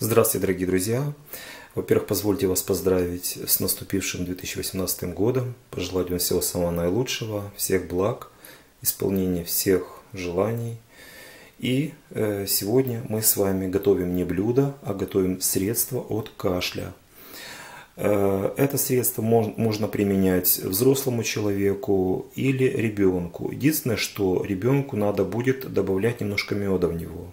Здравствуйте, дорогие друзья! Во-первых, позвольте вас поздравить с наступившим 2018 годом, пожелать вам всего самого наилучшего, всех благ, исполнения всех желаний. И сегодня мы с вами готовим не блюдо, а готовим средство от кашля. Это средство можно применять взрослому человеку или ребенку. Единственное, что ребенку надо будет добавлять немножко меда в него.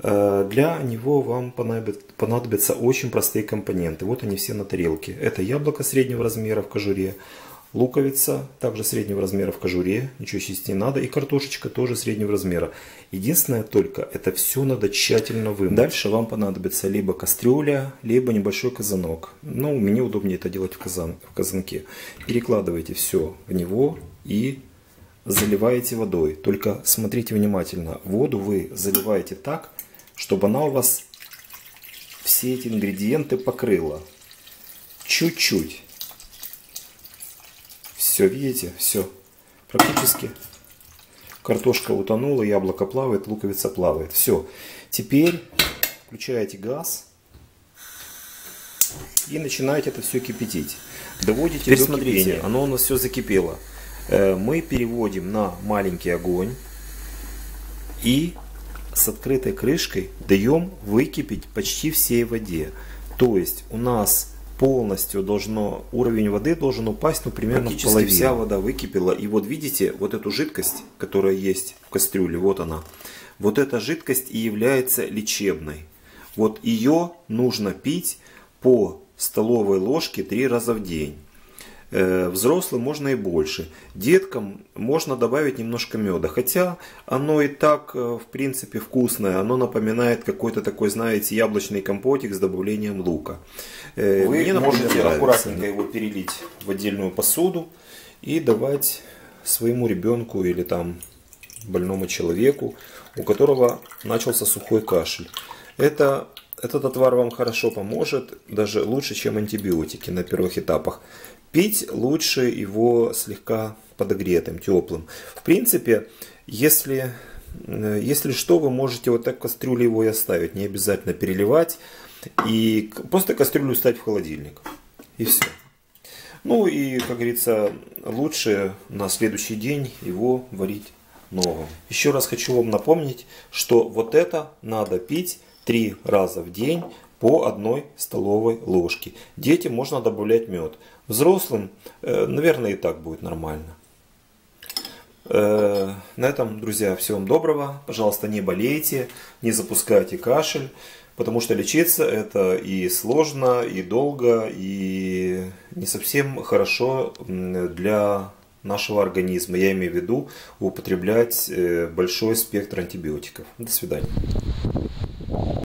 Для него вам понадобятся очень простые компоненты. Вот они все на тарелке. Это яблоко среднего размера в кожуре, луковица также среднего размера в кожуре, ничего чистить не надо, и картошечка тоже среднего размера. Единственное только, это все надо тщательно вымыть. Дальше вам понадобится либо кастрюля, либо небольшой казанок. Но мне удобнее это делать в казанке. Перекладывайте все в него и заливаете водой. Только смотрите внимательно. Воду вы заливаете так, чтобы она у вас все эти ингредиенты покрыла. Чуть-чуть. Все, видите? Все. Практически картошка утонула, яблоко плавает, луковица плавает. Все. Теперь включаете газ и начинаете это все кипятить. Доводите до кипения. Оно у нас все закипело. Мы переводим на маленький огонь и с открытой крышкой даем выкипеть почти всей воде. То есть у нас полностью уровень воды должен упасть, ну, примерно в половину. Вся вода выкипела. И вот видите, вот эту жидкость, которая есть в кастрюле, вот она. Вот эта жидкость и является лечебной. Вот ее нужно пить по столовой ложке 3 раза в день. Взрослым можно и больше. Деткам можно добавить немножко меда. Хотя оно и так, в принципе, вкусное. Оно напоминает какой-то такой, знаете, яблочный компотик с добавлением лука. Вы можете аккуратненько его перелить в отдельную посуду и давать своему ребенку или там больному человеку, у которого начался сухой кашель. Этот отвар вам хорошо поможет, даже лучше, чем антибиотики на первых этапах. Пить лучше его слегка подогретым, теплым. В принципе, если что, вы можете вот так в кастрюле его и оставить. Не обязательно переливать. И просто кастрюлю ставить в холодильник. И все. Ну и, как говорится, лучше на следующий день его варить новым. Еще раз хочу вам напомнить, что вот это надо пить 3 раза в день по 1 столовой ложке. Детям можно добавлять мед. Взрослым, наверное, и так будет нормально. На этом, друзья, всего вам доброго. Пожалуйста, не болейте, не запускайте кашель, потому что лечиться это и сложно, и долго, и не совсем хорошо для нашего организма. Я имею в виду употреблять большой спектр антибиотиков. До свидания.